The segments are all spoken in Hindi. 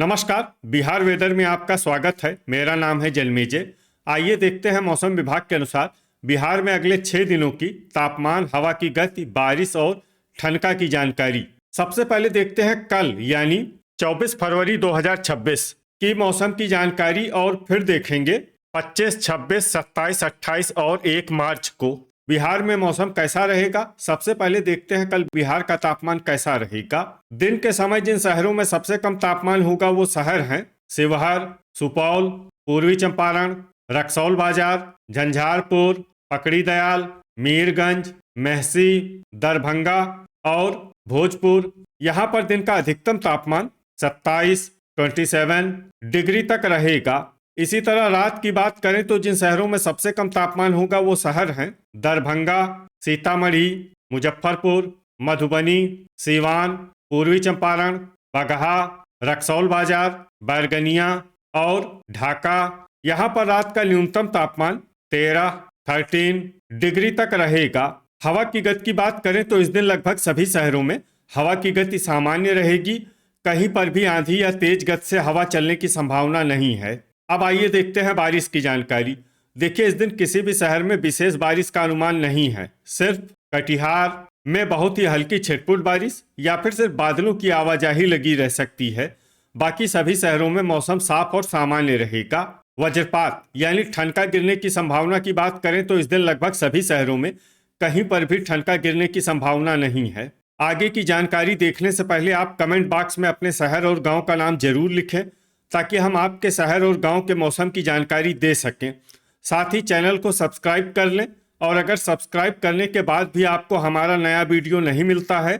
नमस्कार। बिहार वेदर में आपका स्वागत है। मेरा नाम है जन्मेजय। आइए देखते हैं मौसम विभाग के अनुसार बिहार में अगले 6 दिनों की तापमान, हवा की गति, बारिश और ठनका की जानकारी। सबसे पहले देखते हैं कल यानी 24 फरवरी 2026 की मौसम की जानकारी और फिर देखेंगे 25, 26, 27, 28 और 1 मार्च को बिहार में मौसम कैसा रहेगा। सबसे पहले देखते हैं कल बिहार का तापमान कैसा रहेगा। दिन के समय जिन शहरों में सबसे कम तापमान होगा वो शहर हैं शिवहर, सुपौल, पूर्वी चंपारण, रक्सौल बाजार, झंझारपुर, पकड़ीदयाल, मीरगंज, मेहसी, दरभंगा और भोजपुर। यहाँ पर दिन का अधिकतम तापमान 27 डिग्री तक रहेगा। इसी तरह रात की बात करें तो जिन शहरों में सबसे कम तापमान होगा वो शहर हैं दरभंगा, सीतामढ़ी, मुजफ्फरपुर, मधुबनी, सीवान, पूर्वी चंपारण, बगहा, रक्सौल बाजार, बैरगनिया और ढाका। यहाँ पर रात का न्यूनतम तापमान 13 डिग्री तक रहेगा। हवा की गति की बात करें तो इस दिन लगभग सभी शहरों में हवा की गति सामान्य रहेगी। कहीं पर भी आंधी या तेज गति से हवा चलने की संभावना नहीं है। अब आइए देखते हैं बारिश की जानकारी। देखिए, इस दिन किसी भी शहर में विशेष बारिश का अनुमान नहीं है। सिर्फ कटिहार में बहुत ही हल्की छिटपुट बारिश या फिर सिर्फ बादलों की आवाजाही लगी रह सकती है। बाकी सभी शहरों में मौसम साफ और सामान्य रहेगा। वज्रपात यानी ठनका गिरने की संभावना की बात करें तो इस दिन लगभग सभी शहरों में कहीं पर भी ठनका गिरने की संभावना नहीं है। आगे की जानकारी देखने से पहले आप कमेंट बॉक्स में अपने शहर और गांव का नाम जरूर लिखें ताकि हम आपके शहर और गांव के मौसम की जानकारी दे सकें। साथ ही चैनल को सब्सक्राइब कर लें और अगर सब्सक्राइब करने के बाद भी आपको हमारा नया वीडियो नहीं मिलता है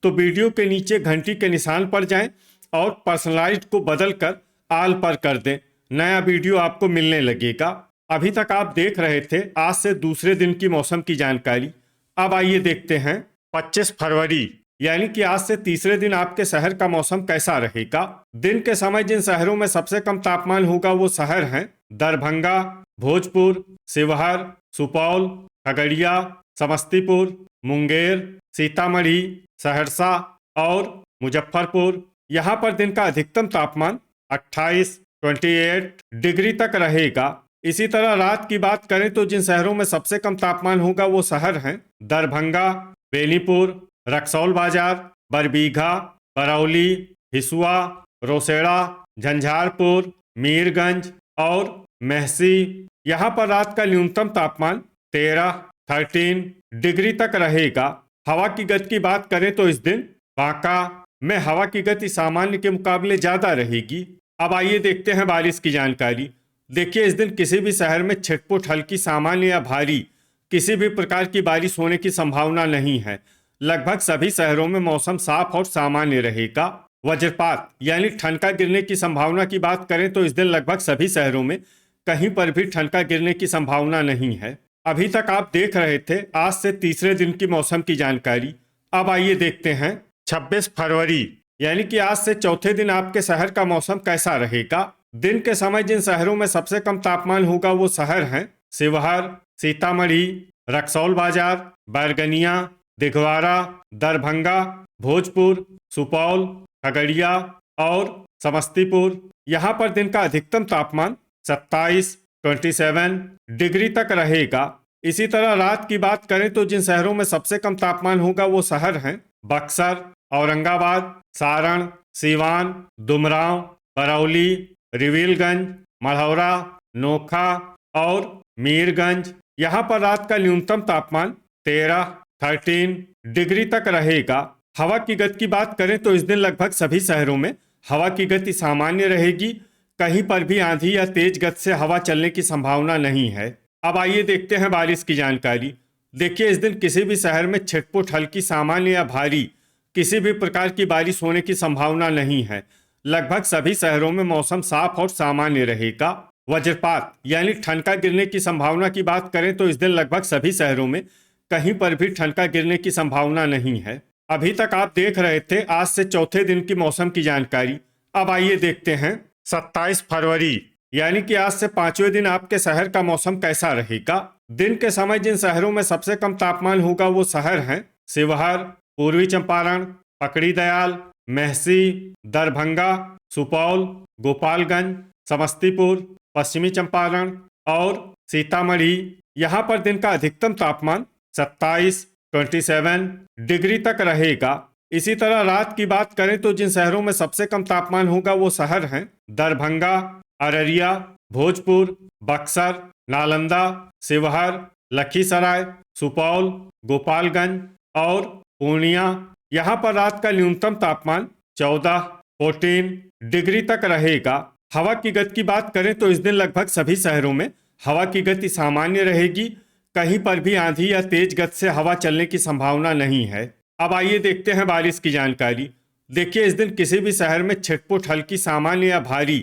तो वीडियो के नीचे घंटी के निशान पर जाएं और पर्सनलाइज्ड को बदलकर ऑल पर कर दें। नया वीडियो आपको मिलने लगेगा। अभी तक आप देख रहे थे आज से दूसरे दिन की मौसम की जानकारी। अब आइए देखते हैं 25 फरवरी यानी कि आज से तीसरे दिन आपके शहर का मौसम कैसा रहेगा। दिन के समय जिन शहरों में सबसे कम तापमान होगा वो शहर हैं दरभंगा, भोजपुर, शिवहर, सुपौल, खगड़िया, समस्तीपुर, मुंगेर, सीतामढ़ी, सहरसा और मुजफ्फरपुर। यहाँ पर दिन का अधिकतम तापमान 28 डिग्री तक रहेगा। इसी तरह रात की बात करें तो जिन शहरों में सबसे कम तापमान होगा वो शहर हैं दरभंगा, बेनीपुर, रक्सौल बाजार, बरबीघा, बरौली, हिसुआ, रोसेड़ा, झंझारपुर, मीरगंज और मेहसी। यहाँ पर रात का न्यूनतम तापमान 13 डिग्री तक रहेगा। हवा की गति की बात करें तो इस दिन बांका में हवा की गति सामान्य के मुकाबले ज्यादा रहेगी। अब आइए देखते हैं बारिश की जानकारी। देखिए, इस दिन किसी भी शहर में छिटपुट हल्की, सामान्य या भारी किसी भी प्रकार की बारिश होने की संभावना नहीं है। लगभग सभी शहरों में मौसम साफ और सामान्य रहेगा। वज्रपात यानी ठनका गिरने की संभावना की बात करें तो इस दिन लगभग सभी शहरों में कहीं पर भी ठनका गिरने की संभावना नहीं है। अभी तक आप देख रहे थे आज से तीसरे दिन की मौसम की जानकारी। अब आइए देखते हैं 26 फरवरी यानी कि आज से चौथे दिन आपके शहर का मौसम कैसा रहेगा। दिन के समय जिन शहरों में सबसे कम तापमान होगा वो शहर हैं शिवहर, सीतामढ़ी, रक्सौल बाजार, बैरगनिया, दिघवारा, दरभंगा, भोजपुर, सुपौल, खगड़िया और समस्तीपुर। यहाँ पर दिन का अधिकतम तापमान 27 डिग्री तक रहेगा। इसी तरह रात की बात करें तो जिन शहरों में सबसे कम तापमान होगा वो शहर हैं बक्सर, औरंगाबाद, सारण, सीवान, दुमराव, बरौली, रिविलगंज, मढ़ौरा, नोखा और मीरगंज। यहाँ पर रात का न्यूनतम तापमान 13 डिग्री तक रहेगा। हवा की गति की बात करें तो इस दिन लगभग सभी शहरों में हवा की गति सामान्य रहेगी। कहीं पर भी आंधी या तेज गति से हवा चलने की संभावना नहीं है। अब आइए देखते हैं बारिश की जानकारी। देखिए, इस दिन किसी भी शहर में छिटपुट हल्की, सामान्य या भारी किसी भी प्रकार की बारिश होने की संभावना नहीं है। लगभग सभी शहरों में मौसम साफ और सामान्य रहेगा। वज्रपात यानी ठनका गिरने की संभावना की बात करें तो इस दिन लगभग सभी शहरों में कहीं पर भी ठनका गिरने की संभावना नहीं है। अभी तक आप देख रहे थे आज से चौथे दिन की मौसम की जानकारी। अब आइए देखते हैं 27 फरवरी यानी कि आज से पांचवें दिन आपके शहर का मौसम कैसा रहेगा। दिन के समय जिन शहरों में सबसे कम तापमान होगा वो शहर हैं शिवहर, पूर्वी चंपारण, पकड़ीदयाल, मेहसी, दरभंगा, सुपौल, गोपालगंज, समस्तीपुर, पश्चिमी चंपारण और सीतामढ़ी। यहाँ पर दिन का अधिकतम तापमान 27 डिग्री तक रहेगा। इसी तरह रात की बात करें तो जिन शहरों में सबसे कम तापमान होगा वो शहर हैं दरभंगा, अररिया, भोजपुर, बक्सर, नालंदा, शिवहर, लखीसराय, सुपौल, गोपालगंज और पूर्णिया। यहाँ पर रात का न्यूनतम तापमान 14 डिग्री तक रहेगा। हवा की गति की बात करें तो इस दिन लगभग सभी शहरों में हवा की गति सामान्य रहेगी। कहीं पर भी आंधी या तेज गति से हवा चलने की संभावना नहीं है। अब आइए देखते हैं बारिश की जानकारी। देखिए, इस दिन किसी भी शहर में छिटपुट हल्की, सामान्य या भारी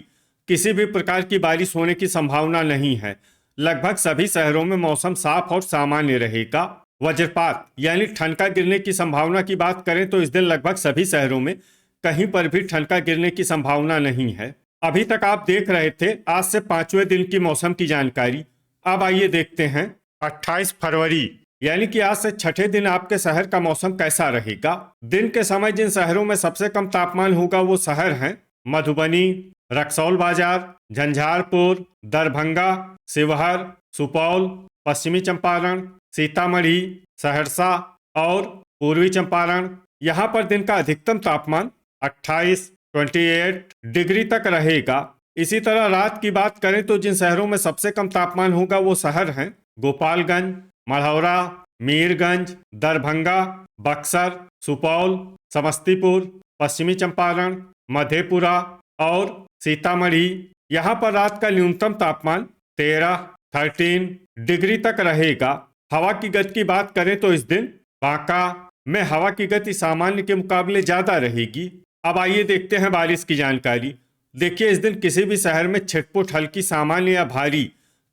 किसी भी प्रकार की बारिश होने की संभावना नहीं है। लगभग सभी शहरों में मौसम साफ और सामान्य रहेगा। वज्रपात यानी ठनका गिरने की संभावना की बात करें तो इस दिन लगभग सभी शहरों में कहीं पर भी ठनका गिरने की संभावना नहीं है। अभी तक आप देख रहे थे आज से 5वें दिन की मौसम की जानकारी। अब आइए देखते हैं 28 फरवरी यानी कि आज से छठे दिन आपके शहर का मौसम कैसा रहेगा। दिन के समय जिन शहरों में सबसे कम तापमान होगा वो शहर हैं मधुबनी, रक्सौल बाजार, झंझारपुर, दरभंगा, शिवहर, सुपौल, पश्चिमी चंपारण, सीतामढ़ी, सहरसा और पूर्वी चंपारण। यहाँ पर दिन का अधिकतम तापमान 28 डिग्री तक रहेगा। इसी तरह रात की बात करें तो जिन शहरों में सबसे कम तापमान होगा वो शहर हैं गोपालगंज, मढ़ौरा, मीरगंज, दरभंगा, बक्सर, सुपौल, समस्तीपुर, पश्चिमी चंपारण, मधेपुरा और सीतामढ़ी। यहाँ पर रात का न्यूनतम तापमान 13 डिग्री तक रहेगा। हवा की गति की बात करें तो इस दिन बांका में हवा की गति सामान्य के मुकाबले ज्यादा रहेगी। अब आइए देखते हैं बारिश की जानकारी। देखिए, इस दिन किसी भी शहर में छिटपुट हल्की, सामान्य या भारी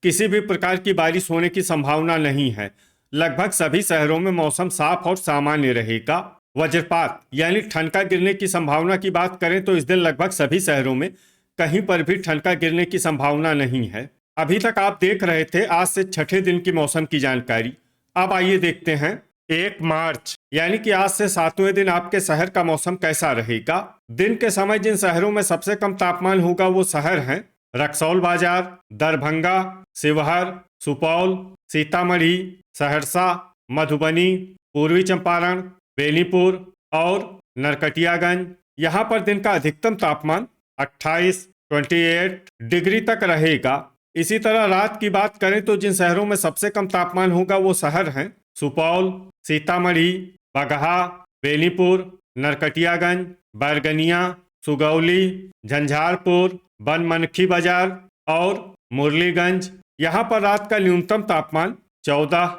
किसी भी प्रकार की बारिश होने की संभावना नहीं है। लगभग सभी शहरों में मौसम साफ और सामान्य रहेगा। वज्रपात यानी ठनका गिरने की संभावना की बात करें तो इस दिन लगभग सभी शहरों में कहीं पर भी ठनका गिरने की संभावना नहीं है। अभी तक आप देख रहे थे आज से छठे दिन की मौसम की जानकारी। अब आइए देखते हैं 1 मार्च यानी कि आज से 7वें दिन आपके शहर का मौसम कैसा रहेगा। दिन के समय जिन शहरों में सबसे कम तापमान होगा वो शहर हैं रक्सौल बाजार, दरभंगा, शिवहर, सुपौल, सीतामढ़ी, सहरसा, मधुबनी, पूर्वी चंपारण, बेनीपुर और नरकटियागंज। यहाँ पर दिन का अधिकतम तापमान 28 डिग्री तक रहेगा। इसी तरह रात की बात करें तो जिन शहरों में सबसे कम तापमान होगा वो शहर हैं सुपौल, सीतामढ़ी, बगहा, बेनीपुर, नरकटियागंज, बैरगनिया, सुगौली, झंझारपुर, बनमनखी बाजार और मुरलीगंज। यहाँ पर रात का न्यूनतम तापमान 14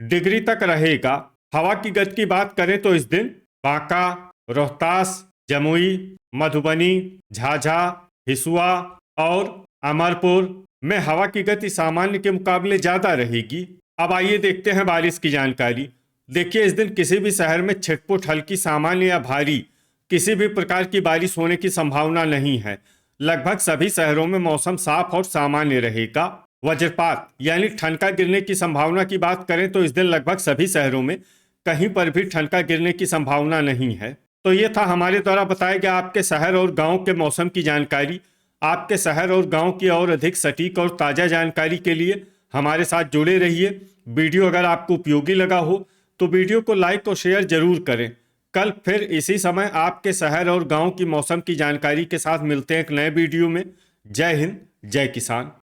डिग्री तक रहेगा। हवा की गति की बात करें तो इस दिन बांका, रोहतास, जमुई, मधुबनी, झाझा, हिसुआ और अमरपुर में हवा की गति सामान्य के मुकाबले ज्यादा रहेगी। अब आइए देखते हैं बारिश की जानकारी। देखिए, इस दिन किसी भी शहर में छिटपुट हल्की, सामान्य या भारी किसी भी प्रकार की बारिश होने की संभावना नहीं है। लगभग सभी शहरों में मौसम साफ और सामान्य रहेगा। वज्रपात यानी ठनका गिरने की संभावना की बात करें तो इस दिन लगभग सभी शहरों में कहीं पर भी ठनका गिरने की संभावना नहीं है। तो ये था हमारे द्वारा बताया गया आपके शहर और गांव के मौसम की जानकारी। आपके शहर और गांव की और अधिक सटीक और ताज़ा जानकारी के लिए हमारे साथ जुड़े रहिए। वीडियो अगर आपको उपयोगी लगा हो तो वीडियो को लाइक और शेयर जरूर करें। कल फिर इसी समय आपके शहर और गांव की मौसम की जानकारी के साथ मिलते हैं एक नए वीडियो में। जय हिंद, जय किसान।